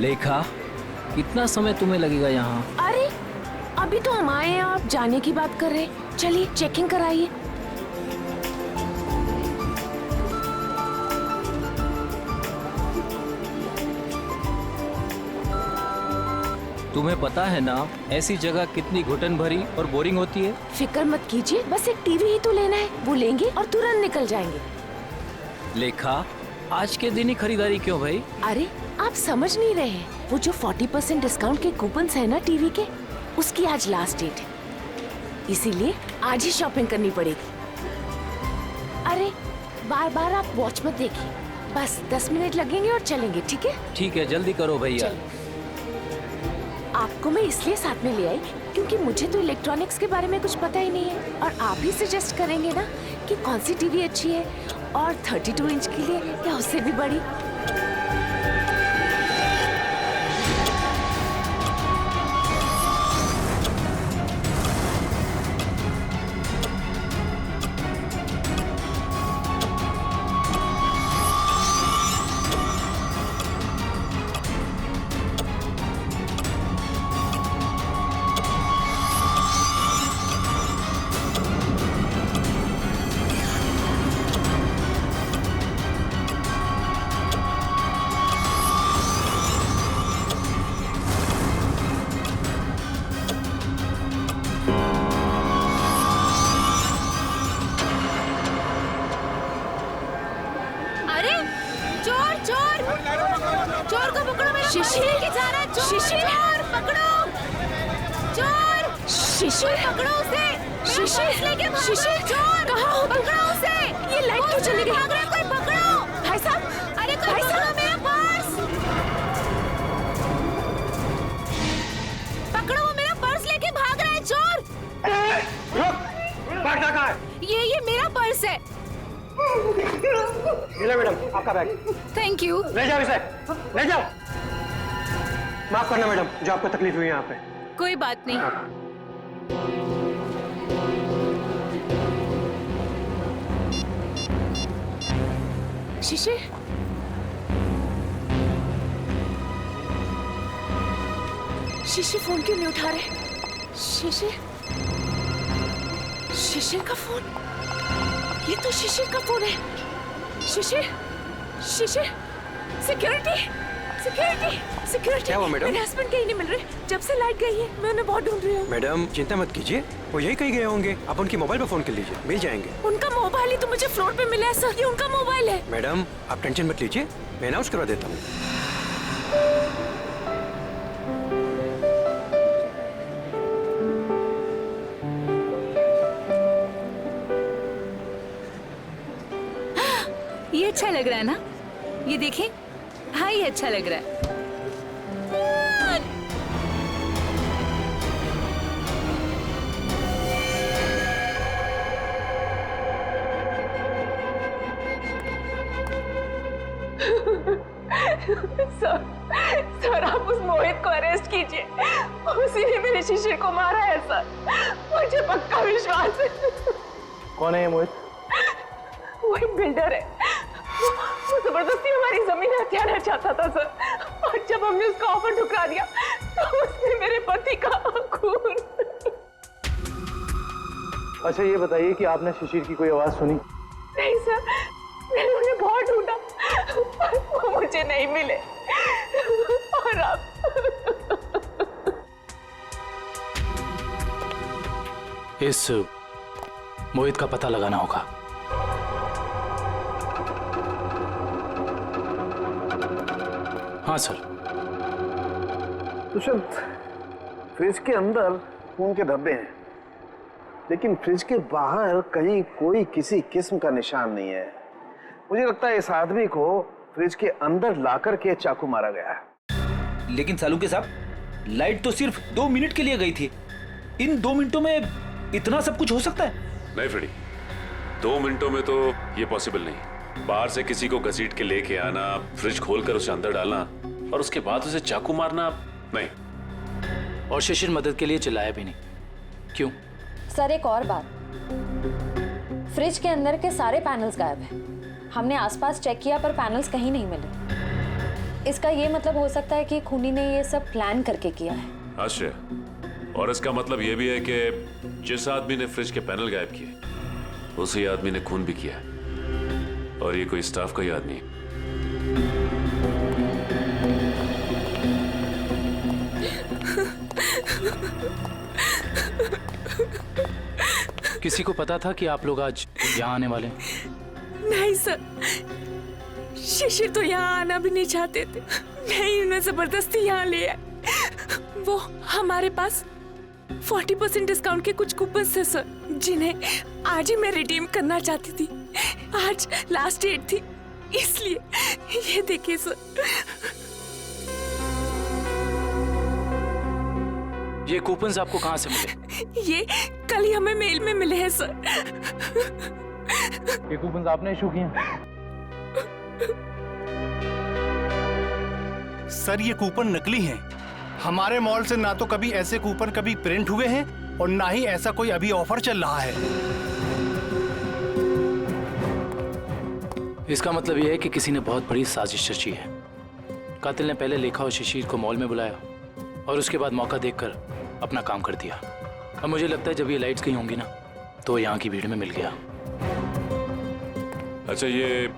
लेखा, कितना समय तुम्हें लगेगा यहाँ? अरे अभी तो हम आए हैं, आप जाने की बात कर रहे हैं। चलिए चेकिंग कराइए। तुम्हें पता है ना ऐसी जगह कितनी घुटन भरी और बोरिंग होती है। फिक्र मत कीजिए, बस एक टीवी ही तो लेना है, वो लेंगे और तुरंत निकल जाएंगे। लेखा, आज के दिन ही खरीदारी क्यों भाई? अरे आप समझ नहीं रहे हैं, वो जो 40% डिस्काउंट के कूपन्स है ना टीवी के, उसकी आज लास्ट डेट है, इसीलिए आज ही शॉपिंग करनी पड़ेगी। अरे बार बार आप वॉच मत देखिए, बस 10 मिनट लगेंगे और चलेंगे, ठीक है? ठीक है, जल्दी करो भैया। आपको मैं इसलिए साथ में ले आई क्योंकि मुझे तो इलेक्ट्रॉनिक्स के बारे में कुछ पता ही नहीं है, और आप ही सजेस्ट करेंगे ना कि कौन सी टीवी अच्छी है, और 32 इंच के लिए या उससे भी बड़ी। चोर को पकड़ो, मेरा शिशिर लेके जा रहा है। शिशिर पकड़ो, चोर शिशिर पकड़ो उसे। शिशिर लेके शिशिर, चोर कहाँ हो? पकड़ो उसे। ये लाइट क्यों चली गई? भाग रहा है कोई, पकड़ो। भाई साहब, अरे भाई साहब, मेरा पर्स पकड़ो, वो मेरा पर्स लेके भाग रहा है चोर। रुक, बैग कहाँ है? ये मेरा पर्स है। मिला मैडम आपका बैग। Thank you. ले जाओ इसे, ले जाओ। माफ करना मैडम, जो आपको तकलीफ हुई यहाँ पे। कोई बात नहीं। शिशिर, शिशिर फोन क्यों नहीं उठा रहे? शिशिर, शिशिर का फोन, ये तो शिशिर का फोन है। शिशिर, शिशिर, सिक्योरिटी, सिक्योरिटी, सिक्योरिटी। क्या हुआ मैडम? मेरे हस्बैंड कहीं नहीं मिल रहे, जब से लाइट गई है मैं उन्हें बहुत ढूंढ रही हूँ। मैडम चिंता मत कीजिए, वो यही कहीं गए होंगे। आप उनकी मोबाइल पर फोन कर लीजिए, मिल जाएंगे। उनका मोबाइल ही तो मुझे फ्लोर पे मिला है सर, ये उनका मोबाइल है। मैडम आप टेंशन मत लीजिए, मैं अनाउंस करवा देता हूँ। ये अच्छा लग रहा है ना? ये देखें, हाँ ये अच्छा लग रहा है। सर आप उस मोहित को अरेस्ट कीजिए, उसी ने मेरे शिशिर को मारा है सर, मुझे पक्का विश्वास है। कौन है ये मोहित? वो एक बिल्डर है, वो जबरदस्ती हमारी जमीन हथियाना चाहता था सर, और जब हमने उसका ऑफर ठुकरा दिया तो उसने मेरे पति का खून। अच्छा ये बताइए कि आपने शिशिर की कोई आवाज सुनी? नहीं सर, मैंने उन्हें बहुत ढूंढा, वो मुझे नहीं मिले, और अब इस मोहित का पता लगाना होगा। हाँ सर। दुष्यंत, फ्रिज के अंदर खून के धब्बे हैं, लेकिन फ्रिज के बाहर कहीं कोई किसी किस्म का निशान नहीं है। मुझे लगता है इस आदमी को फ्रिज के अंदर लाकर के चाकू मारा गया है। लेकिन सालुके साहब, लाइट तो सिर्फ 2 मिनट के लिए गई थी। इन 2 मिनटों में इतना सब कुछ हो सकता है? नहीं फ्रेडी, 2 मिनटों में तो ये पॉसिबल नहीं। बाहर से किसी को घसीट के लेके आना, फ्रिज खोलकर उसे अंदर डालना और उसके बाद उसे चाकू मारना, नहीं। और शिशिर मदद के लिए चिल्लाया भी नहीं, क्यों? सर एक और बात, फ्रिज के अंदर के सारे पैनल्स गायब हैं। हमने आसपास चेक किया पर पैनल्स कहीं नहीं मिले। इसका ये मतलब हो सकता है कि खूनी ने ये सब प्लान करके किया है। आश्रय, और इसका मतलब ये भी है कि जिस आदमी ने फ्रिज के पैनल गायब किए उसी आदमी ने खून भी किया है, और ये कोई स्टाफ का ही आदमी है। किसी को पता था कि आप लोग आज यहाँ आने वाले हैं? नहीं सर, शिशिर तो यहाँ आना भी नहीं चाहते थे, नहीं उन्हें जबरदस्ती यहाँ ले आए। वो हमारे पास 40% डिस्काउंट के कुछ कूपन थे सर, जिन्हें आज ही मैं रिडीम करना चाहती थी। आज लास्ट डेट थी, इसलिए ये देखिए सर। ये कूपन्स आपको कहाँ से मिले? ये कल ही हमें मेल में मिले हैं सर। ये कूपन्स आपने इशू किए हैं? सर ये कूपन नकली हैं। हमारे मॉल से ना तो कभी ऐसे कूपन कभी प्रिंट हुए हैं और ना ही ऐसा कोई अभी ऑफर चल रहा है। इसका मतलब यह है कि किसी ने बहुत बड़ी साजिश रची है। कातिल ने पहले लेखा और शिशिर को मॉल में बुलाया और उसके बाद मौका देखकर अपना काम कर दिया। अब मुझे लगता है जब ये लाइट्स गई होंगी ना तो यहाँ की भीड़ में मिल गया। अच्छा, ये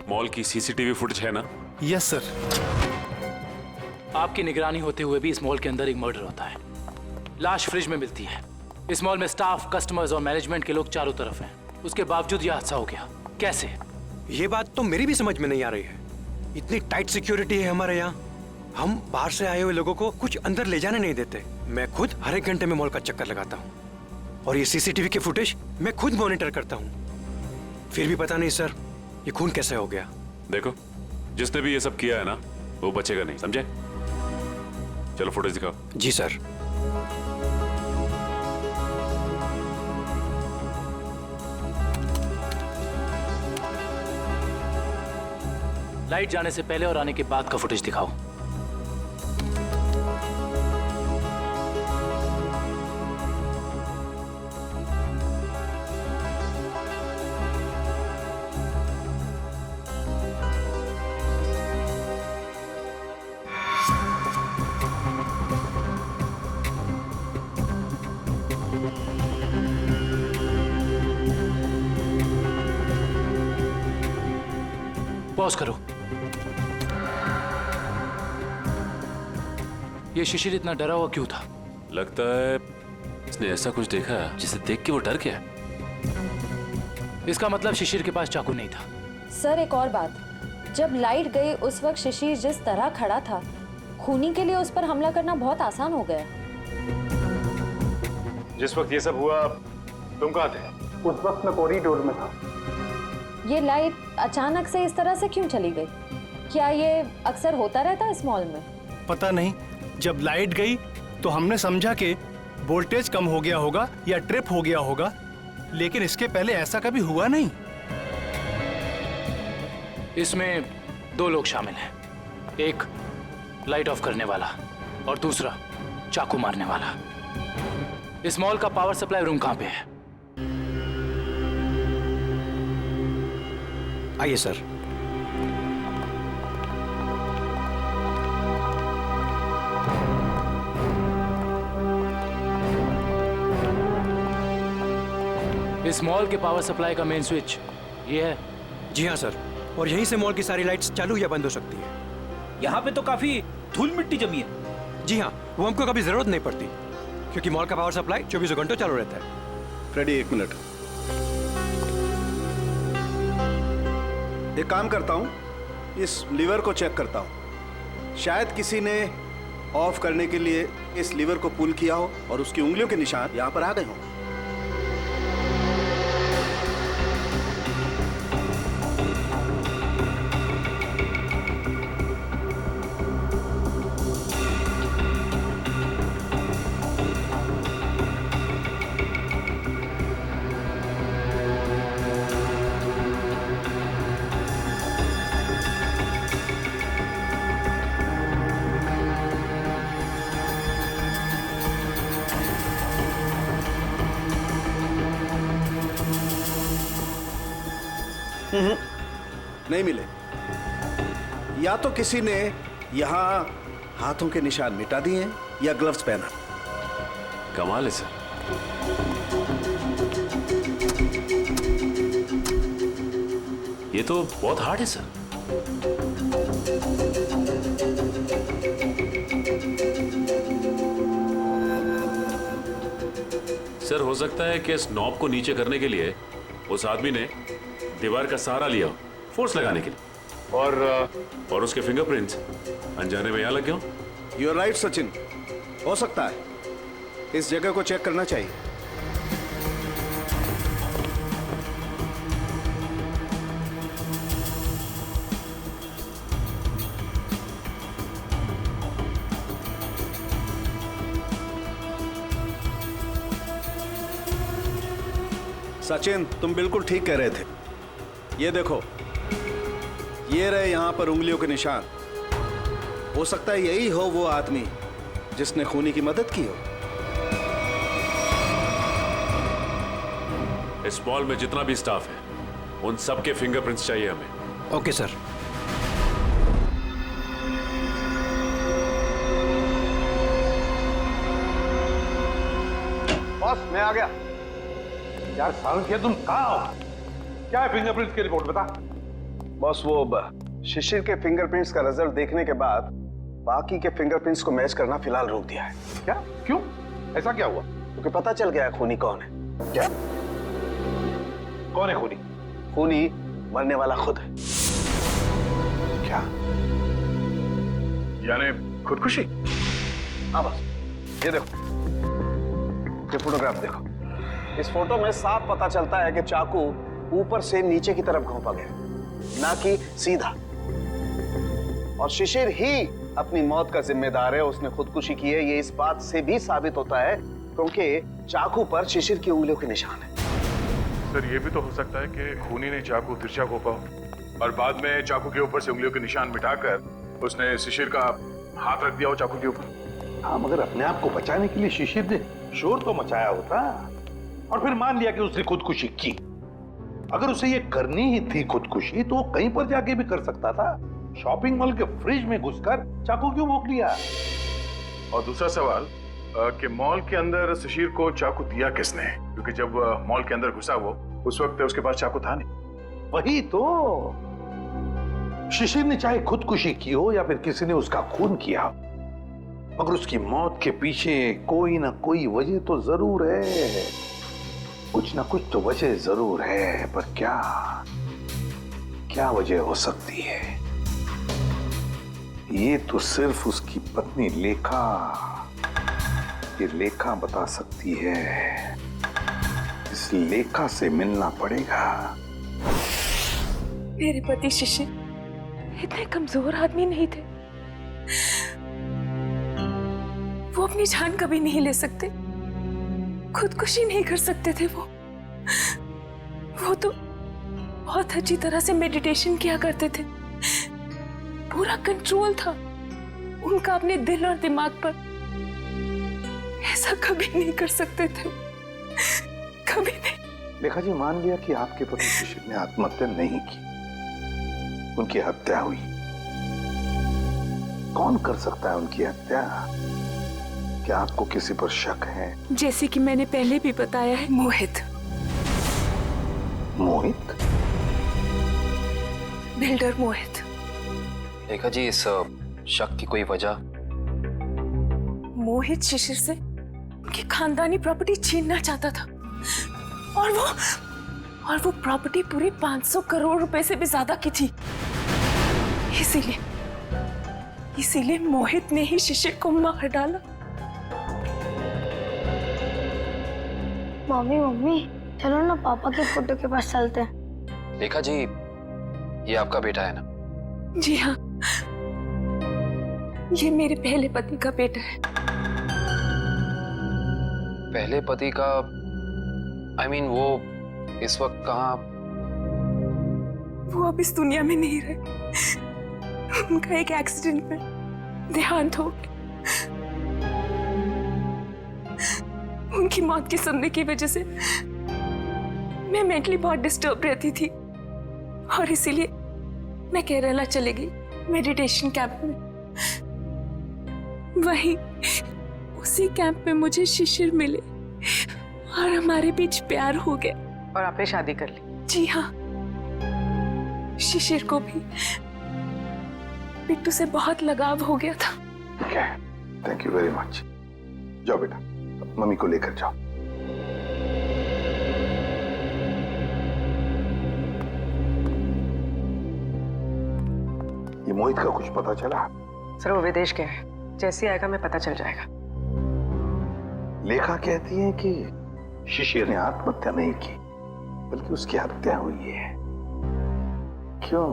मॉल की सीसीटीवी फुटेज है ना? Yes sir. आपकी निगरानी होते हुए भी इस मॉल के अंदर एक मर्डर होता है। लाश फ्रिज में मिलती है। इस मॉल में स्टाफ, कस्टमर्स और मैनेजमेंट के लोग चारों तरफ हैं। उसके बावजूद यह हादसा हो गया। कैसे? ये बात तो मेरी भी समझ में नहीं आ रही है। इतनी टाइट सिक्योरिटी है हमारे यहाँ, हम बाहर से आए हुए लोगों को कुछ अंदर ले जाने नहीं देते। मैं खुद हर एक घंटे में मॉल का चक्कर लगाता हूँ और ये सीसीटीवी की फुटेज मैं खुद मॉनिटर करता हूँ। फिर भी पता नहीं सर, ये खून कैसे हो गया। देखो, जिसने भी ये सब किया है ना वो बचेगा नहीं, समझे? चलो फुटेज दिखाओ। जी सर। लाइट जाने से पहले और आने के बाद का फुटेज दिखाओ। पॉज करो। ये शिशिर इतना डरा हुआ क्यों था? लगता है इसने ऐसा कुछ देखा जिसे देख के वो डर गया। इसका मतलब शिशिर के पास चाकू नहीं था। सर एक और बात, जब लाइट गई उस वक्त शिशिर जिस तरह खड़ा था, खूनी के लिए उस पर हमला करना बहुत आसान हो गया। जिस वक्त ये सब हुआ तुम कहाँ थे? उस वक्त मैं कॉरिडोर में था। ये लाइट अचानक से इस तरह से क्यों चली गई? क्या ये अक्सर होता रहता है इस मॉल में? पता नहीं, जब लाइट गई तो हमने समझा कि वोल्टेज कम हो गया होगा या ट्रिप हो गया होगा, लेकिन इसके पहले ऐसा कभी हुआ नहीं। इसमें दो लोग शामिल हैं, एक लाइट ऑफ करने वाला और दूसरा चाकू मारने वाला। इस मॉल का पावर सप्लाई रूम कहाँ पे है? आइए सर। इस मॉल के पावर सप्लाई का मेन स्विच ये है? जी हाँ सर, और यहीं से मॉल की सारी लाइट्स चालू या बंद हो सकती है। यहाँ पे तो काफी धूल मिट्टी जमी है। जी हाँ, वो हमको कभी जरूरत नहीं पड़ती क्योंकि मॉल का पावर सप्लाई 24 घंटों चालू रहता है। फ्रेडी एक मिनट, एक काम करता हूँ, इस लीवर को चेक करता हूँ। शायद किसी ने ऑफ करने के लिए इस लीवर को पुल किया हो और उसकी उंगलियों के निशान यहाँ पर आ गए हों। नहीं मिले। या तो किसी ने यहाँ हाथों के निशान मिटा दिए हैं या ग्लव्स पहना। कमाल है सर। ये तो बहुत हार्ड है सर। सर हो सकता है कि इस नॉब को नीचे करने के लिए उस आदमी ने दीवार का सहारा लिया हो, फोर्स लगाने के लिए, और उसके फिंगरप्रिंट्स अनजाने में यहां लग गए हो। यू आर राइट सचिन, हो सकता है। इस जगह को चेक करना चाहिए। सचिन, तुम बिल्कुल ठीक कह रहे थे। ये देखो, ये रहे यहां पर उंगलियों के निशान। हो सकता है यही हो वो आदमी जिसने खूनी की मदद की हो। इस मॉल में जितना भी स्टाफ है उन सबके फिंगरप्रिंट्स चाहिए हमें। Okay sir. बॉस मैं आ गया। यार साल के तुम कहाँ हो? क्या है फिंगरप्रिंट्स की रिपोर्ट बता। बॉस वो शिशिर के फिंगरप्रिंट्स का रिजल्ट देखने के बाद बाकी के फिंगरप्रिंट्स को मैच करना फिलहाल रोक दिया है। क्या? क्यों? ऐसा क्या हुआ? क्योंकि पता चल गया है खूनी कौन है। क्या? कौन है खूनी? खूनी मरने वाला खुद है। क्या? यानी खुदकुशी? हाँ बस, ये देखो, ये फोटोग्राफ देखो। इस फोटो में साफ पता चलता है कि चाकू ऊपर से नीचे की तरफ घोंपा गया, ना कि सीधा। और शिशिर ही अपनी मौत का जिम्मेदार है, उसने खुदकुशी की है। ये इस बात से भी साबित होता है क्योंकि चाकू पर शिशिर की उंगलियों के निशान है। सर ये भी तो हो सकता है कि खूनी ने चाकू तिरछा घोंपा और बाद में चाकू के ऊपर से उंगलियों के निशान मिटाकर उसने शिशिर का हाथ रख दिया हो चाकू के ऊपर। हाँ, मगर अपने आप को बचाने के लिए शिशिर ने शोर तो मचाया होता और फिर मान लिया कि उसने खुदकुशी की। अगर उसे ये करनी ही थी खुदकुशी तो कहीं पर जाके भी कर सकता था। शॉपिंग मॉल के फ्रिज में घुसकर चाकू क्यों भोंक लिया? और दूसरा सवाल कि मॉल के अंदर शिशिर को चाकू दिया किसने? क्योंकि जब मॉल के अंदर घुसा वो, उस वक्त उसके पास चाकू था नहीं। वही तो, शिशिर ने चाहे खुदकुशी की हो या फिर किसी ने उसका खून किया, मगर उसकी मौत के पीछे कोई ना कोई वजह तो जरूर है। कुछ ना कुछ तो वजह जरूर है, पर क्या वजह हो सकती है? ये तो सिर्फ उसकी पत्नी लेखा बता सकती है। इस लेखा से मिलना पड़ेगा। मेरे पति शिशिर इतने कमजोर आदमी नहीं थे। वो अपनी जान कभी नहीं ले सकते, खुदकुशी नहीं कर सकते थे। वो तो बहुत अच्छी तरह से मेडिटेशन किया करते थे। पूरा कंट्रोल था उनका अपने दिल और दिमाग पर। ऐसा कभी नहीं कर सकते थे, कभी नहीं। लेखा जी, मान लिया कि आपके पति शिशिर ने आत्महत्या नहीं की, उनकी हत्या हुई। कौन कर सकता है उनकी हत्या? क्या आपको किसी पर शक है? जैसे कि मैंने पहले भी बताया है, मोहित। मोहित? बिल्डर मोहित। देखा जी, इस शक की कोई वजह? मोहित शिशिर से उनकी खानदानी प्रॉपर्टी छीनना चाहता था और वो प्रॉपर्टी पूरे 500 करोड़ रुपए से भी ज्यादा की थी। इसीलिए मोहित ने ही शिशिर को मार डाला। मम्मी चलो ना पापा के फोटो के पास चलते हैं। देखा जी, ये आपका बेटा है ना? जी हाँ, ये मेरे पहले पति का बेटा है। पहले पति का? I mean, वो इस वक्त कहाँ? वो अब इस दुनिया में नहीं रहे। उनका एक एक्सीडेंट में देहांत हो गया। उनकी मौत की सुनने की वजह से मैं मेंटली बहुत डिस्टर्ब रहती थी और इसीलिए मैं केरला चली गई। मेडिटेशन कैंप में। वहीं उसी कैंप में मुझे शिशिर मिले और हमारे बीच प्यार हो गया। और आपने शादी कर ली? जी हाँ, शिशिर को भी बिट्टू से बहुत लगाव हो गया था। ठीक है, थैंक यू वेरी मच। जाओ बेटा, मम्मी को लेकर जाओ। ये मोहित का कुछ पता चला? सर वो विदेश गया है, जैसे आएगा मैं पता चल जाएगा। लेखा कहती है कि शिशिर ने आत्महत्या नहीं की, बल्कि उसकी हत्या हुई है। क्यों?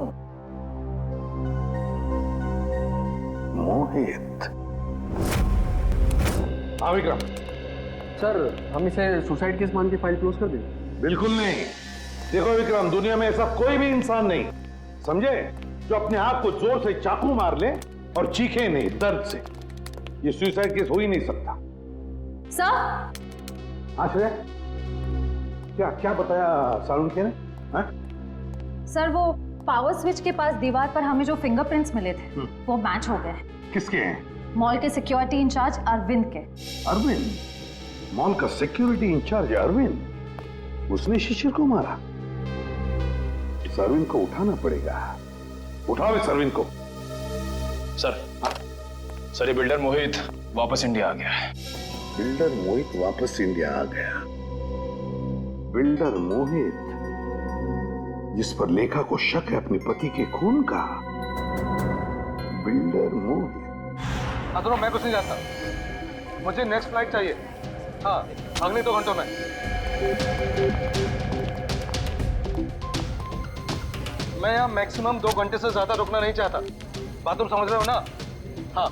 मोहित। हाँ विक्रम। सर हम इसे सुसाइड केस मान के फाइल क्लोज कर दें? बिल्कुल नहीं। देखो विक्रम, दुनिया में ऐसा कोई भी इंसान नहीं, समझे, जो अपने आप को जोर से चाकू मार ले और चीखे नहीं दर्द से। ये सुसाइड केस हो ही नहीं सकता। सर। आश्रय, क्या क्या बताया सालुंखे ने? हाँ? सर वो पावर स्विच के पास दीवार पर हमें जो फिंगरप्रिंट्स मिले थे वो मैच हो गए। किसके हैं? मॉल के सिक्योरिटी इंचार्ज अरविंद के। अरविंद? मॉल का सिक्योरिटी इंचार्ज अरविंद? उसने शिशिर को मारा? इस अरविंद को उठाना पड़ेगा। उठाओ इस अरविंद को। सर ये बिल्डर मोहित वापस इंडिया आ गया है। बिल्डर मोहित वापस इंडिया आ गया? बिल्डर मोहित जिस पर लेखा को शक है अपने पति के खून का? बिल्डर मोहित। अदरो मैं कुछ नहीं जानता, मुझे नेक्स्ट फ्लाइट चाहिए। हाँ, अगले 2 घंटों में। मैं यहाँ मैक्सिमम 2 घंटे से ज्यादा रुकना नहीं चाहता। बात तुम समझ रहे हो ना? हाँ।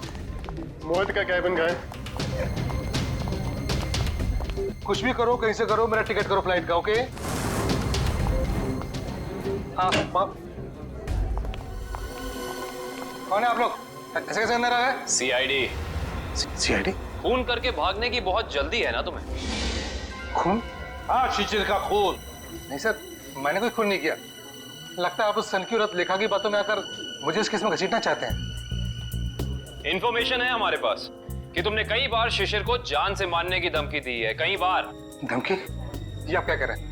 मोहित का कैबिन गए। कुछ भी करो, कहीं से करो, मेरा टिकट करो फ्लाइट का, ओके? हाँ। कौन है आप लोग? ऐसे कैसे अंदर आ गए? सीआईडी। सीआईडी? खून करके भागने की बहुत जल्दी है ना तुम्हें? खून? हाँ, शिशिर का खून। नहीं सर, मैंने कोई खून नहीं किया। लगता है आप उस सनकी औरत लेखा की बातों में आकर मुझे इस केस में घसीटना चाहते हैं। इंफॉर्मेशन है हमारे पास कि तुमने कई बार शिशिर को जान से मारने की धमकी दी है, कई बार। धमकी? ये आप क्या कह रहे हैं?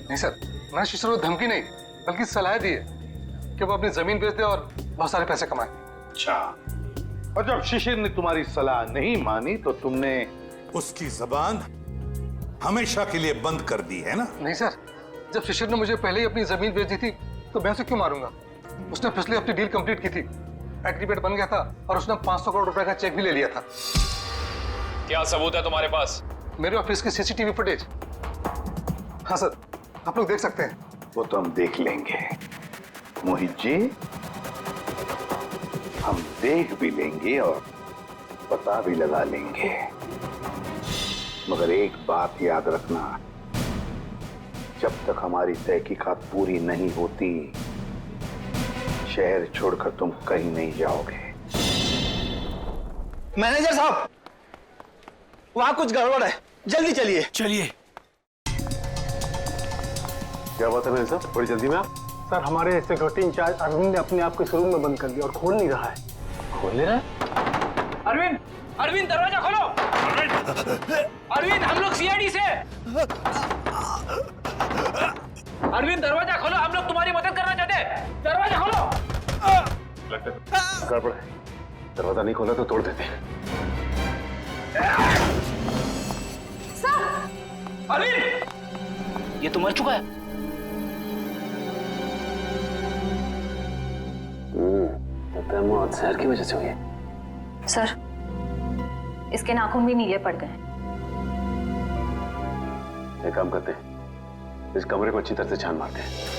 नहीं सर, मैंने शिशिर को धमकी नहीं बल्कि सलाह दी है कि वो अपनी जमीन बेच दे और बहुत सारे पैसे कमाए। अच्छा, और जब शिशिर ने तुम्हारी सलाह नहीं मानी तो तुमने उसकी जबान हमेशा के लिए बंद कर दी है ना? नहीं सर, जब शिशिर ने मुझे पहले ही अपनी जमीन बेच दी थी तो मैं उसे क्यों मारूंगा? उसने पिछले हफ्ते डील कंप्लीट की थी, एग्रीमेंट बन गया था और उसने 500 करोड़ रुपए का चेक भी ले लिया था। क्या सबूत है तुम्हारे पास? मेरे ऑफिस की सीसीटीवी फुटेज। हाँ सर, आप लोग देख सकते हैं। वो तो हम देख लेंगे मोहित जी, हम देख भी लेंगे और पता भी लगा लेंगे। मगर एक बात याद रखना, जब तक हमारी तहकीकात पूरी नहीं होती शहर छोड़कर तुम कहीं नहीं जाओगे। मैनेजर साहब, वहां कुछ गड़बड़ है, जल्दी चलिए। चलिए। क्या बात है मैनेजर साहब, बड़ी जल्दी में आप? सर, हमारे सिक्योरिटी इंचार्ज अरविंद ने अपने आप को इस रूम में बंद कर दिया और खोल नहीं रहा है। खोल नहीं रहा है? अरविंद, अरविंद दरवाजा खोलो। अरविंद, हम लोग सीआईडी से। अरविंद दरवाजा खोलो, हम लोग तुम्हारी मदद करना चाहते हैं। दरवाजा खोलो। गड़बड़ है, दरवाजा नहीं खोला तो तोड़ देते हैं। अरविंद, ये तो मर चुका है। मौत जहर की वजह से हुई है। सर, इसके नाखून भी नीले पड़ गए। एक काम करते हैं, इस कमरे को अच्छी तरह से छान मारते हैं।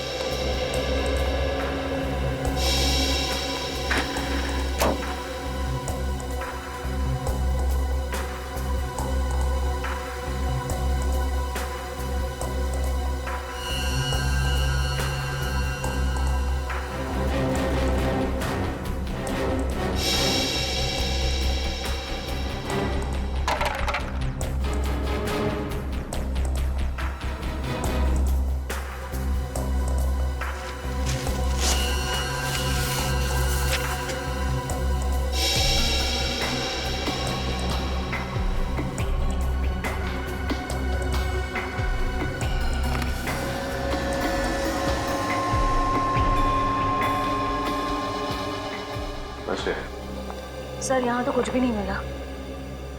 सर यहाँ तो कुछ भी नहीं मिला।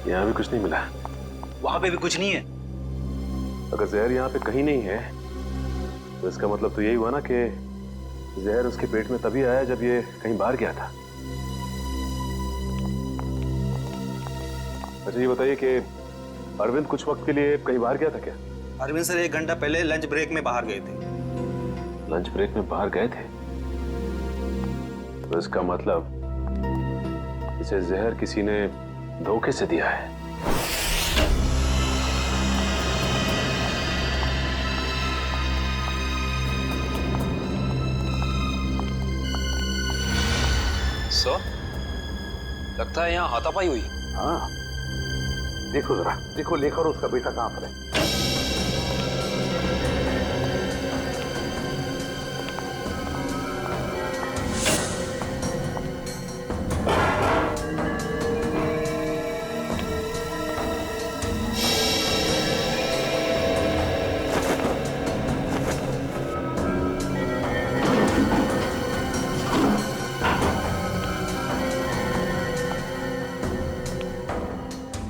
यहाँ भी कुछ नहीं मिला? वहां पे भी कुछ नहीं है। अगर जहर यहाँ पे कहीं नहीं है तो इसका मतलब तो यही हुआ ना कि जहर उसके पेट में तभी आया जब ये कहीं बाहर गया था। अच्छा ये बताइए कि अरविंद कुछ वक्त के लिए कहीं बाहर गया था क्या? अरविंद सर 1 घंटा पहले लंच ब्रेक में बाहर गए थे। लंच ब्रेक में बाहर गए थे? तो इसका मतलब इसे जहर किसी ने धोखे से दिया है। सर, लगता है यहाँ हाथापाई हुई। हाँ, देखो जरा, देखो लेखा और उसका बेटा कहां पर है।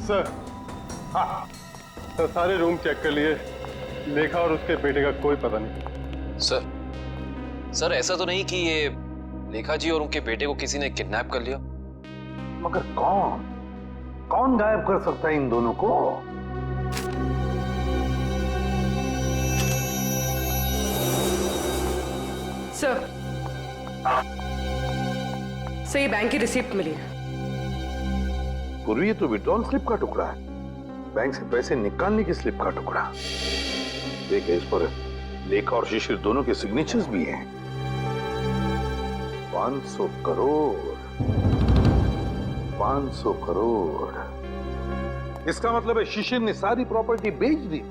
सर, हाँ सर, सारे रूम चेक कर लिए। लेखा और उसके बेटे का कोई पता नहीं। सर ऐसा तो नहीं कि ये लेखा जी और उनके बेटे को किसी ने किडनैप कर लिया? मगर कौन गायब कर सकता है इन दोनों को? सर, ये बैंक की रिसिप्ट मिली है। पूर्वी ये तो विड्रॉल स्लिप का टुकड़ा है, बैंक से पैसे निकालने की स्लिप का टुकड़ा। देखिए इस पर लेखा और शिशिर दोनों के सिग्नेचर्स भी हैं। 500 करोड़, 500 करोड़। इसका मतलब है शिशिर ने सारी प्रॉपर्टी बेच दी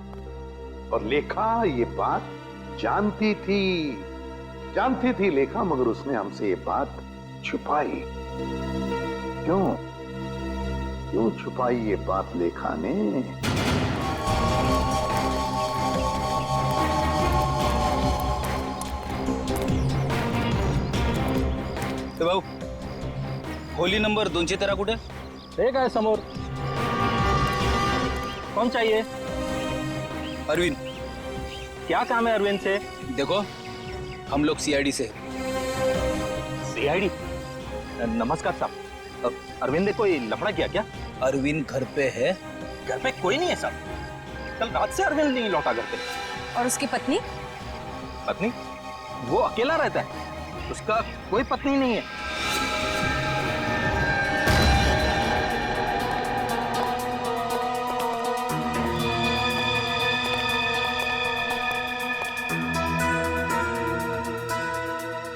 और लेखा ये बात जानती थी लेखा, मगर उसने हमसे ये बात छुपाई। क्यों छुपाई ये बात लेखा ने? तो भाऊ, खोली नंबर 213 कुठे? ठीक है समोर। कौन चाहिए? अरविंद। क्या काम है अरविंद से? देखो, हम लोग सीआईडी से। सीआईडी? नमस्कार साहब, अरविंद ने कोई लफड़ा किया क्या? अरविंद घर पे है। घर पे कोई नहीं है साहब, कल रात से अरविंद नहीं लौटा घर पे। और उसकी पत्नी? पत्नी? वो अकेला रहता है, उसका कोई पत्नी नहीं है।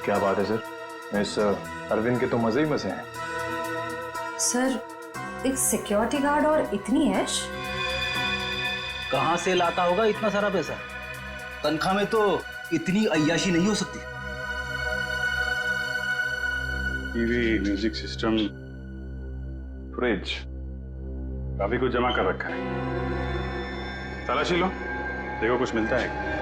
क्या बात है सर, इस अरविंद के तो मजे ही मजे हैं। सर, एक सिक्योरिटी गार्ड और इतनी ऐश? कहां से लाता होगा इतना सारा पैसा? तनख्वाह में तो इतनी अय्याशी नहीं हो सकती। टीवी, म्यूजिक सिस्टम, फ्रिज, काफी कुछ जमा कर रखा है। तलाशी लो, देखो कुछ मिलता है।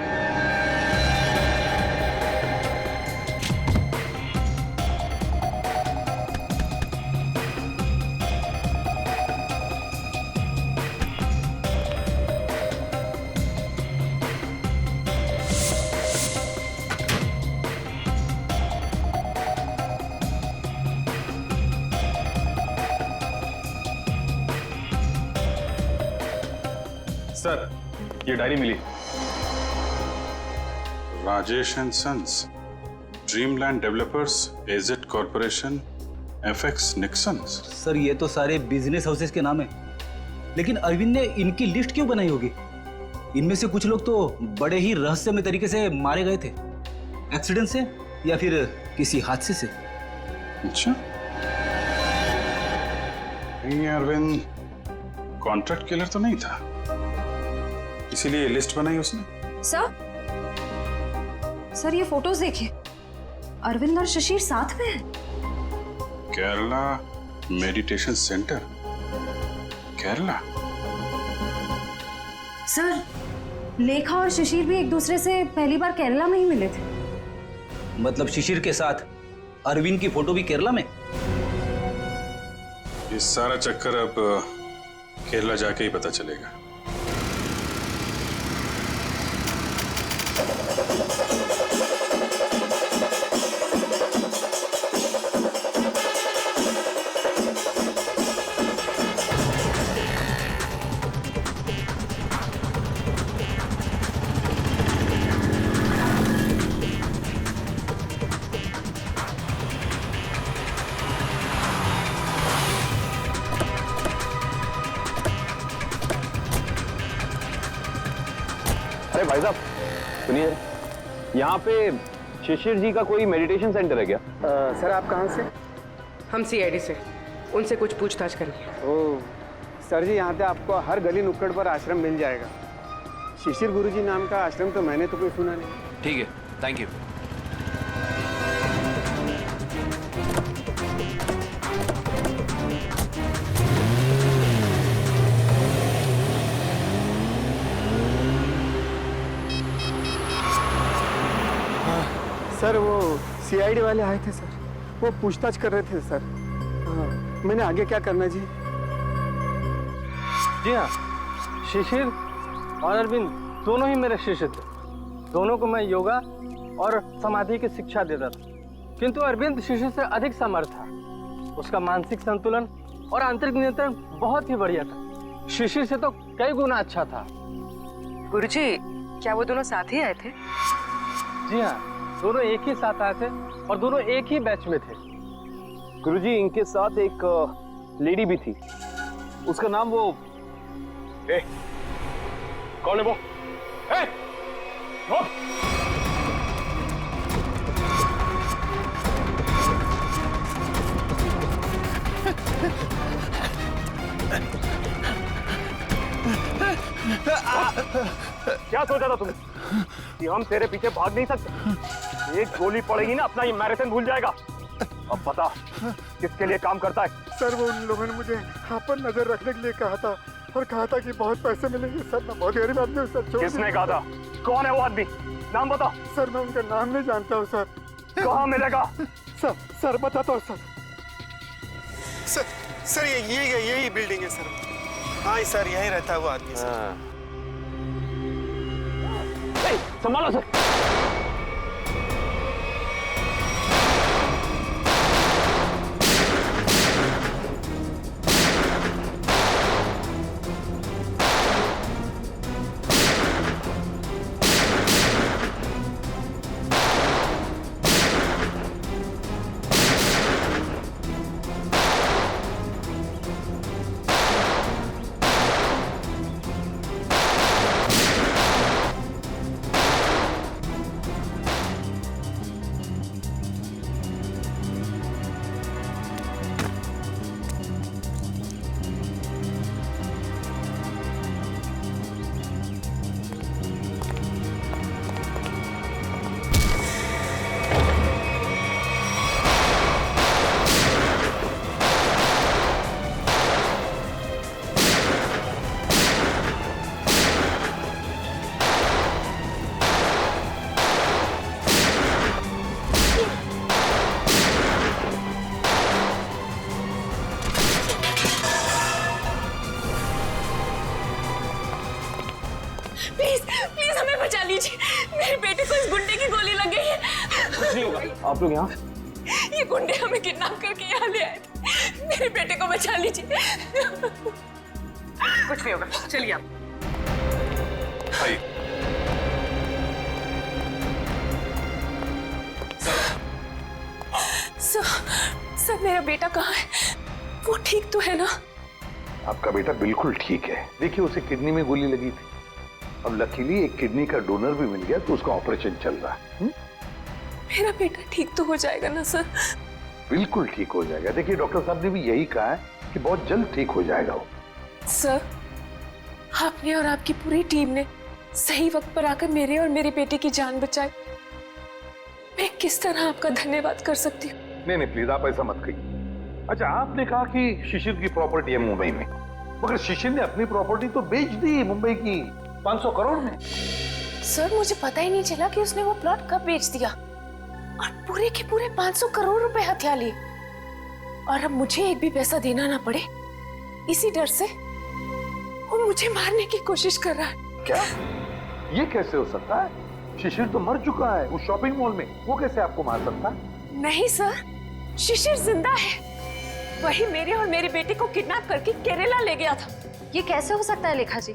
सर, ये डायरी मिली। Rajesh and sons, Dreamland developers, एजेट कॉर्पोरेशन, एफएक्स निक्सन्स। सर ये तो सारे बिजनेस हाउसेस के नाम है, लेकिन अरविंद ने इनकी लिस्ट क्यों बनाई होगी? इनमें से कुछ लोग तो बड़े ही रहस्यमय तरीके से मारे गए थे, एक्सीडेंट से या फिर किसी हादसे से। अच्छा, ये अरविंद कॉन्ट्रैक्ट किलर तो नहीं था, इसीलिए लिस्ट बनाई उसने। सर ये फोटोज देखिए, अरविंद और शिशिर साथ में हैं। Kerala meditation centre, Kerala. Sir, लेखा और शिशिर भी एक दूसरे से पहली बार केरला में ही मिले थे। मतलब शिशिर के साथ अरविंद की फोटो भी केरला में? ये सारा चक्कर अब केरला जाके ही पता चलेगा। अरे भाई साहब सुनिए, यहाँ पे शिशिर जी का कोई मेडिटेशन सेंटर है क्या? सर आप कहाँ से? हम सीआईडी से, उनसे कुछ पूछताछ करिए। ओह सर जी, यहाँ पे आपको हर गली नुक्कड़ पर आश्रम मिल जाएगा। शिशिर गुरुजी नाम का आश्रम तो मैंने तो कोई सुना नहीं। ठीक है, थैंक यू। सर वो सीआईडी वाले आए थे सर, वो पूछताछ कर रहे थे सर। हाँ, मैंने आगे क्या करना जी? जी हाँ, शिशिर और अरविंद दोनों ही मेरे शिष्य थे। दोनों को मैं योगा और समाधि की शिक्षा देता था, किंतु अरविंद शिशिर से अधिक समर्थ था। उसका मानसिक संतुलन और आंतरिक नियंत्रण बहुत ही बढ़िया था। शिशिर से तो कई गुना अच्छा था। गुरुजी, क्या वो दोनों साथ ही आए थे? जी हाँ, दोनों एक ही साथ आए थे और दोनों एक ही बैच में थे। गुरुजी, इनके साथ एक लेडी भी थी, उसका नाम वो कौन है वो? क्या सोचा था तुमने कि हम तेरे पीछे भाग नहीं सकते? एक गोली पड़ेगी ना, अपना ये मैराथन भूल जाएगा। अब बता किसके लिए काम करता है? सर वो उन लोगों ने मुझे यहाँ पर नजर रखने के लिए कहा था और कहा था कि बहुत पैसे मिलेंगे। सर मैं बहुत गरीब आदमी हूँ सर। किसने कहा था? कौन है वो आदमी? नाम बता। सर मैं उनका नाम नहीं जानता हूँ सर। कहाँ मिलेगा? सर बताता हूँ सर। सर यही बिल्डिंग है सर। हाँ सर, यही रहता है वो आदमी सर। संभालो सर। प्लीज हमें बचा लीजिए। मेरे बेटे को इस गुंडे की गोली लग गई है। कुछ नहीं होगा। आप लोग यहाँ? ये गुंडे हमें किडनैप करके यहाँ ले आए थे। मेरे बेटे को बचा लीजिए। कुछ नहीं होगा, चलिए आप। सर मेरा बेटा कहाँ है? वो ठीक तो है ना? आपका बेटा बिल्कुल ठीक है। देखिए उसे किडनी में गोली लगी थी, अब लकीली एक किडनी का डोनर भी मिल गया तो उसका ऑपरेशन चल रहा है। मेरा बेटा ठीक तो हो जाएगा ना सर? बिल्कुल ठीक हो जाएगा। देखिए डॉक्टर साहब ने भी यही कहा है कि बहुत जल्द ठीक हो जाएगा वो। सर आपने और आपकी पूरी टीम ने सही वक्त पर आकर मेरे और मेरे बेटे की जान बचाई। मैं किस तरह आपका धन्यवाद कर सकती हूँ? नहीं प्लीज आप ऐसा मत कहिए। अच्छा आपने कहा कि शिशिर की प्रॉपर्टी है मुंबई में, मगर शिशिर ने अपनी प्रॉपर्टी तो बेच दी मुंबई की 500 करोड़ में। सर मुझे पता ही नहीं चला कि उसने वो प्लॉट कब बेच दिया और पूरे के पूरे 500 करोड़ रुपए हथिया लिए। और अब मुझे एक भी पैसा देना ना पड़े, इसी डर से वो मुझे मारने की कोशिश कर रहा है। क्या? ये कैसे हो सकता है? शिशिर तो मर चुका है उस शॉपिंग मॉल में, वो कैसे आपको मार सकता है? नहीं सर, शिशिर जिंदा है। वही मेरे और मेरे बेटे को किडनैप करके केरला ले गया था। ये कैसे हो सकता है लेखा जी?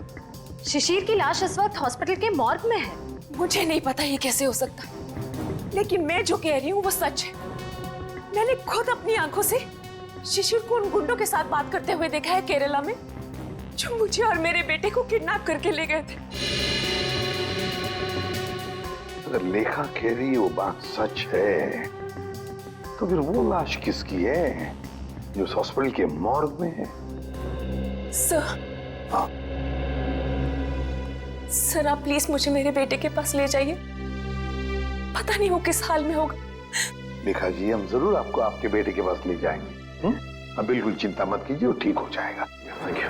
शिशिर की लाश इस वक्त हॉस्पिटल के मॉर्ग में है। मुझे नहीं पता ये कैसे हो सकता है, लेकिन मैं जो कह रही हूँ वो सच है। मैंने खुद अपनी आंखों से शिशिर को उन गुंडों के साथ बात करते हुए देखा है केरला में, जो मुझे और मेरे बेटे को किडनैप करके ले गए थे। अगर लेखा कह रही वो बात सच है, तो फिर वो लाश किसकी है जो उस हॉस्पिटल के मॉर्ग में है? सर, हाँ? सर आप प्लीज मुझे मेरे बेटे के पास ले जाइए। पता नहीं वो किस हाल में होगा। लेखा जी, हम जरूर आपको आपके बेटे के पास ले जाएंगे। अब बिल्कुल चिंता मत कीजिए, वो ठीक हो जाएगा। Thank you.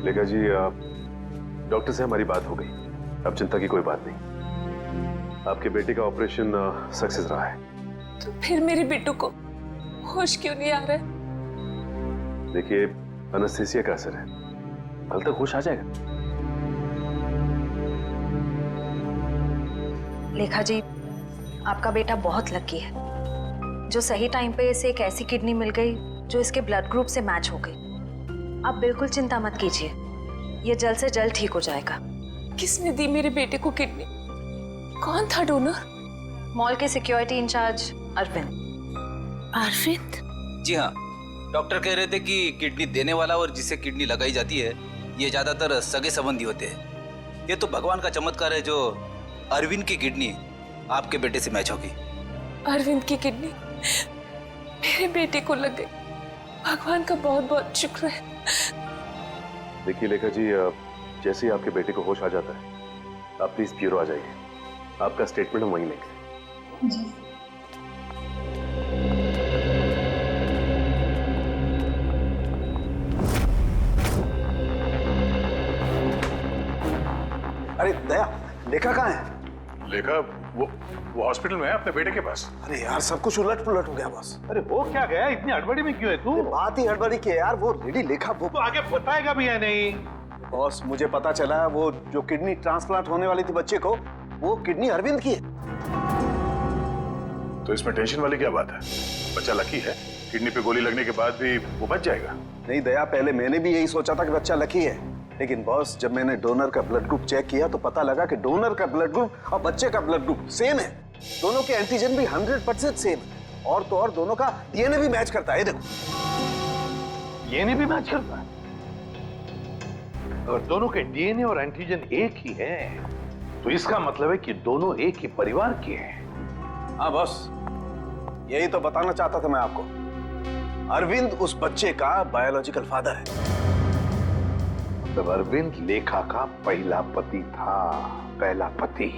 लेखा जी, डॉक्टर से हमारी बात हो गई, अब चिंता की कोई बात नहीं। आपके बेटे का ऑपरेशन सक्सेस रहा है। तो फिर मेरे बेटू को होश क्यों नहीं आ रहा है? देखिए, एनेस्थीसिया का असर है, कल तक होश आ जाएगा। लेखा जी, आपका बेटा बहुत लकी है जो सही टाइम पे इसे एक ऐसी किडनी मिल गई जो इसके ब्लड ग्रुप से मैच हो गई। आप बिल्कुल चिंता मत कीजिए, ये जल्द से जल्द ठीक हो जाएगा। किसने दी मेरे बेटे को किडनी? कौन था डोनर? मॉल के सिक्योरिटी इंचार्ज अरविंद। अरविंद? जी हाँ, डॉक्टर कह रहे थे कि किडनी देने वाला और जिसे किडनी लगाई जाती है ये ज्यादातर सगे संबंधी होते हैं। ये तो भगवान का चमत्कार है जो अरविंद की किडनी आपके बेटे से मैच होगी। अरविंद की किडनी मेरे बेटे को लग गई। भगवान का बहुत बहुत शुक्र है। देखिए लेखा जी, जैसे ही आपके बेटे को होश आ जाता है, आप प्लीज ब्यूरो आ जाइए। आपका स्टेटमेंट हम वहीं लेंगे। जी। अरे दया, लेखा कहाँ है? लेखा वो हॉस्पिटल में है अपने बेटे के पास। अरे यार, सब कुछ उलट पुलट हो गया बॉस। अरे हो क्या गया? इतनी हड़बड़ी में क्यों है तू? बात ही हड़बड़ी की है यार। वो लेडी लेखा वो तो आगे बताएगा भी या नहीं? बॉस, मुझे पता चला वो जो किडनी ट्रांसप्लांट होने वाली थी बच्चे को, वो किडनी अरविंद की है। तो इसमें टेंशन वाली क्या बात है? बच्चा लकी है, किडनी पे गोली लगने के बाद भी वो बच जाएगा। नहीं दया, पहले मैंने भी यही सोचा था कि बच्चा लकी है, लेकिन बॉस जब मैंने डोनर का ब्लड ग्रुप चेक किया तो पता लगा कि डोनर का ब्लड ग्रुप और बच्चे का ब्लड ग्रुप सेम है। दोनों के एंटीजन भी 100% सेम है, और तो और दोनों का डीएनए भी मैच करता है। देखो, डीएनए भी मैच करता है। अगर दोनों के डीएनए और एंटीजन एक ही है तो इसका मतलब है कि दोनों एक ही परिवार के हैं। हाँ बॉस, यही तो बताना चाहता था मैं आपको। अरविंद उस बच्चे का बायोलॉजिकल फादर है। तब अरविंद लेखा का पहला पति था, पहला पति।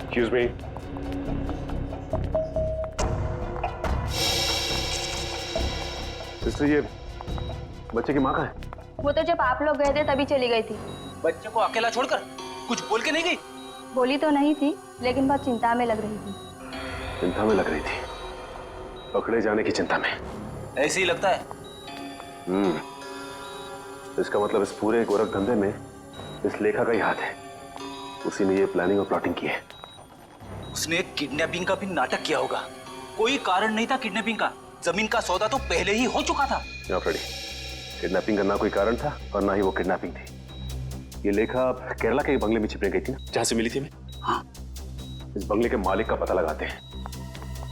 Excuse me. सिस्टर, ये बच्चे की माँ कहाँ है? वो तो जब आप लोग गए थे तभी चली गई थी। बच्चे को अकेला छोड़कर कुछ बोल के नहीं गई? बोली तो नहीं थी, लेकिन बहुत चिंता में लग रही थी। चिंता में लग रही थी? पकड़े जाने की चिंता में? ऐसे ही लगता है। इसका मतलब इस पूरे गोरख धंधे में इस लेखा का ही हाथ है। उसी ने ये प्लानिंग और प्लॉटिंग की है। उसने किडनैपिंग का भी नाटक किया होगा। कोई कारण नहीं था किडनैपिंग का। जमीन का सौदा तो पहले ही हो चुका था। फ्रेडी, किडनैपिंग का ना कोई कारण था और ना ही वो किडनैपिंग थी। ये लेखा केरला के बंगले में छिपने गई थी ना, जहां से मिली थी मैं। हाँ। इस बंगले के मालिक का पता लगाते हैं,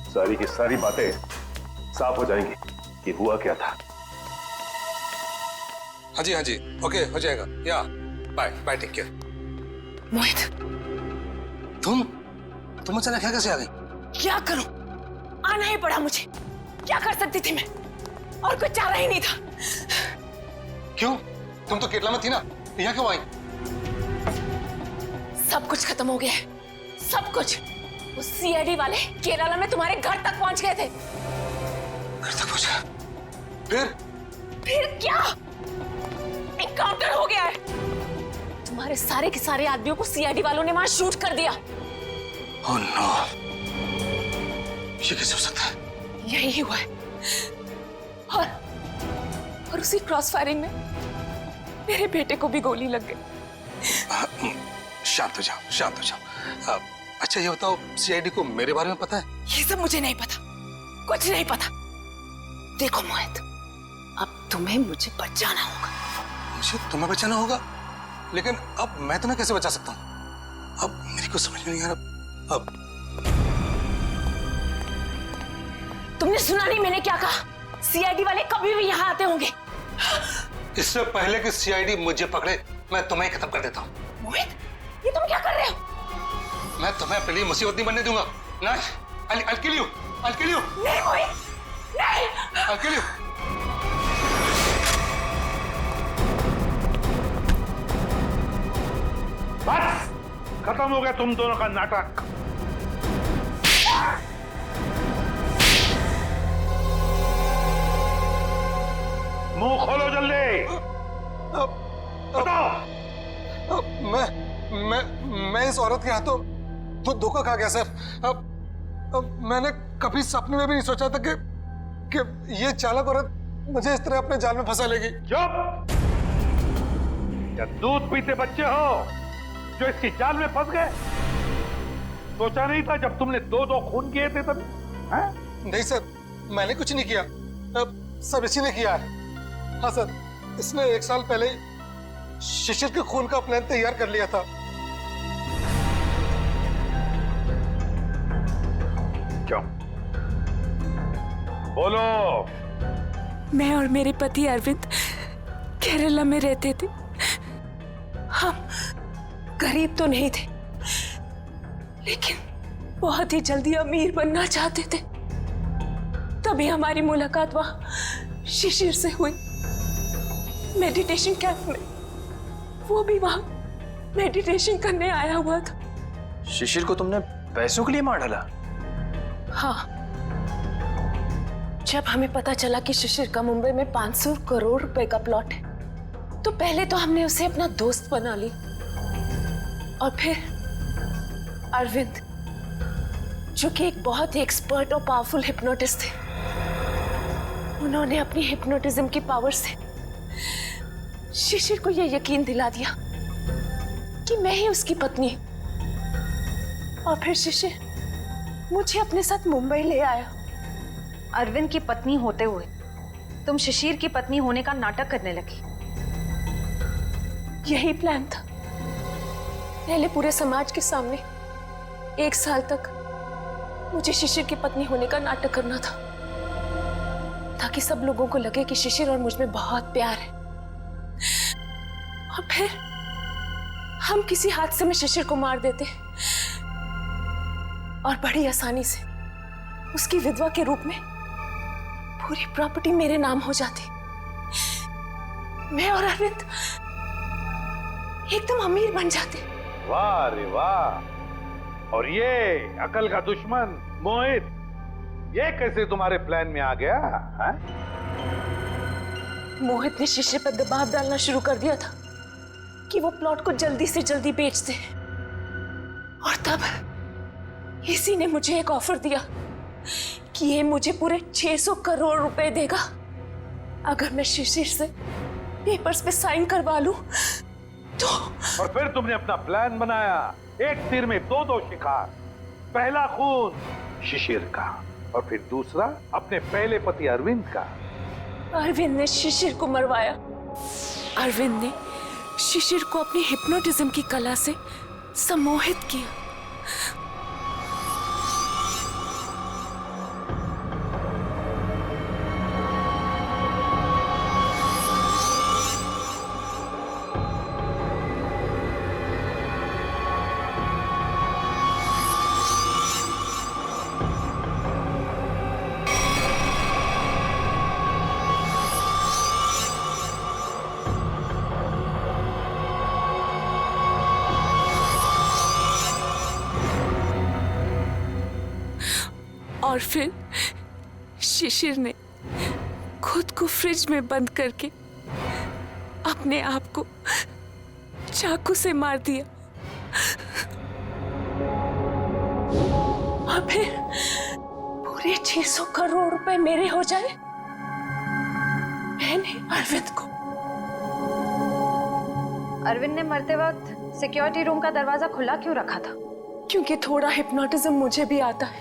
सारी की सारी बातें साफ हो जाएंगी कि हुआ क्या था। हाँ जी, ओके हो जाएगा। या बाय बाय, टेक केयर। मोहित, तुम अचानक यहाँ कैसे आ गई? क्या करूं? आना ही पड़ा मुझे। क्या कर सकती थी मैं? और कोई चारा ही नहीं था। क्यों? तुम तो केरला में थी ना, यहाँ क्यों आई? सब कुछ खत्म हो गया है, सब कुछ। वो सीआईडी वाले केरला में तुम्हारे घर तक पहुंच गए थे। घर तक पहुंचा? फिर क्या? एनकाउंटर हो गया है। तुम्हारे सारे के सारे आदमियों को सीआईडी वालों ने वहां शूट कर दिया। ओह नो, ये कैसे हो सकता है? यही हुआ है। और उसी क्रॉस फायरिंग में मेरे बेटे को भी गोली लग गई। शांत हो जाओ, शांत हो जाओ। अच्छा ये बताओ, सीआईडी को मेरे बारे में पता है? ये सब मुझे नहीं पता, कुछ नहीं पता। देखो मोहित, अब तुम्हें मुझे बचाना होगा। मुझे तुम्हें बचाना होगा? लेकिन अब मैं तुम्हें कैसे बचा सकता हूँ? अब मेरी को समझ में नहीं आ रहा। अब तुमने सुना नहीं मैंने क्या कहा? सीआईडी वाले कभी भी यहाँ आते होंगे। इससे पहले कि सीआईडी मुझे पकड़े, मैं तुम्हें खत्म कर देता हूँ। मोहित, ये तुम क्या कर रहे हो? मैं तुम्हें अपने लिए मुसीबत नहीं बनने दूंगा। नहीं, I'll kill you. I'll kill you. नहीं मोहित, नहीं। I'll kill you. बस खत्म हो गया तुम दोनों का नाटक। मुंह खोलो जल्दी। बताओ। मैं इस औरत के हाथों तो धोखा खा गया सर। अब मैंने कभी सपने में भी नहीं सोचा था कि ये चालाक औरत मुझे इस तरह अपने जाल में फंसा लेगी। चुप! क्या दूध पीते बच्चे हो जो इसकी जाल में फंस गए? सोचा नहीं था जब तुमने दो खून किए थे तब? नहीं सर, मैंने कुछ नहीं किया। सब इसी ने किया है। हाँ सर, इसने 1 साल पहले ही शिशिर के खून का प्लान तैयार कर लिया था। क्यों? बोलो। मैं और मेरे पति अरविंद केरला में रहते थे। हम गरीब तो नहीं थे, लेकिन बहुत ही जल्दी अमीर बनना चाहते थे। तभी हमारी मुलाकात वहां शिशिर से हुई, मेडिटेशन कैंप में। वो भी वहां मेडिटेशन करने आया हुआ था। शिशिर को तुमने पैसों के लिए मार डाला? हाँ, जब हमें पता चला कि शिशिर का मुंबई में 500 करोड़ रुपए का प्लॉट है, तो पहले तो हमने उसे अपना दोस्त बना ली, और फिर अरविंद, जो कि एक बहुत ही एक्सपर्ट और पावरफुल हिप्नोटिस्ट थे, उन्होंने अपनी हिप्नोटिज्म की पावर से शिशिर को यह यकीन दिला दिया कि मैं ही उसकी पत्नी हूं। और फिर शिशिर मुझे अपने साथ मुंबई ले आया। अरविंद की पत्नी होते हुए तुम शिशिर की पत्नी होने का नाटक करने लगी। यही प्लान था। पहले पूरे समाज के सामने 1 साल तक मुझे शिशिर की पत्नी होने का नाटक करना था, ताकि सब लोगों को लगे कि शिशिर और मुझ में बहुत प्यार है। और फिर हम किसी हादसे में शिशिर को मार देते और बड़ी आसानी से उसकी विधवा के रूप में पूरी प्रॉपर्टी मेरे नाम हो जाती। मैं और अरविंद एकदम अमीर बन जाते। वाह रे वाह! और ये अकल का दुश्मन मोहित, ये कैसे तुम्हारे प्लान में आ गया? मोहित ने शिशिर पर दबाव डालना शुरू कर दिया था कि वो प्लॉट को जल्दी से जल्दी बेच दे। और तब इसी ने मुझे एक ऑफर दिया कि ये मुझे पूरे 600 करोड़ रुपए देगा अगर मैं शिशिर से पेपर्स पे साइन करवा लूं तो। और फिर तुमने अपना प्लान बनाया, एक तीर में दो शिकार। पहला खून शिशिर का, और फिर दूसरा अपने पहले पति अरविंद का। अरविंद ने शिशिर को मरवाया। अरविंद ने शिशिर को अपनी हिप्नोटिज्म की कला से सम्मोहित किया। और फिर शिशिर ने खुद को फ्रिज में बंद करके अपने आप को चाकू से मार दिया और फिर पूरे 600 करोड़ रुपए मेरे हो जाए। मैंने अरविंद को। अरविंद ने मरते वक्त सिक्योरिटी रूम का दरवाजा खुला क्यों रखा था? क्योंकि थोड़ा हिप्नोटिज्म मुझे भी आता है।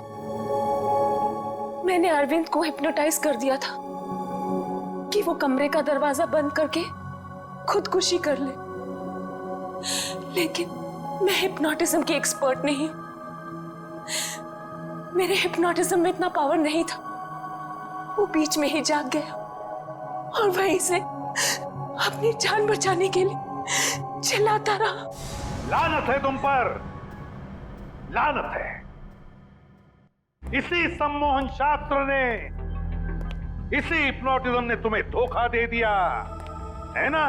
मैंने अरविंद को हिप्नोटाइज कर दिया था कि वो कमरे का दरवाजा बंद करके खुदकुशी कर ले। लेकिन मैं हिप्नोटिज्म की एक्सपर्ट नहीं। मेरे हिप्नोटिज्म में इतना पावर नहीं था। वो बीच में ही जाग गया और वहीं से अपनी जान बचाने के लिए चिल्लाता रहा। लानत है तुम पर, लानत है। इसी सम्मोहन शास्त्र ने, इसी हिप्नोटिज्म ने तुम्हें धोखा दे दिया है ना?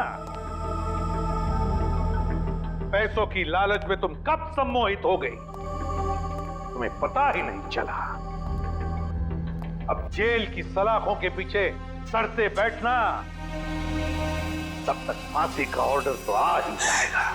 पैसों की लालच में तुम कब सम्मोहित हो गई, तुम्हें पता ही नहीं चला। अब जेल की सलाखों के पीछे सड़ते बैठना, तब तक फांसी का ऑर्डर तो आ ही जाएगा।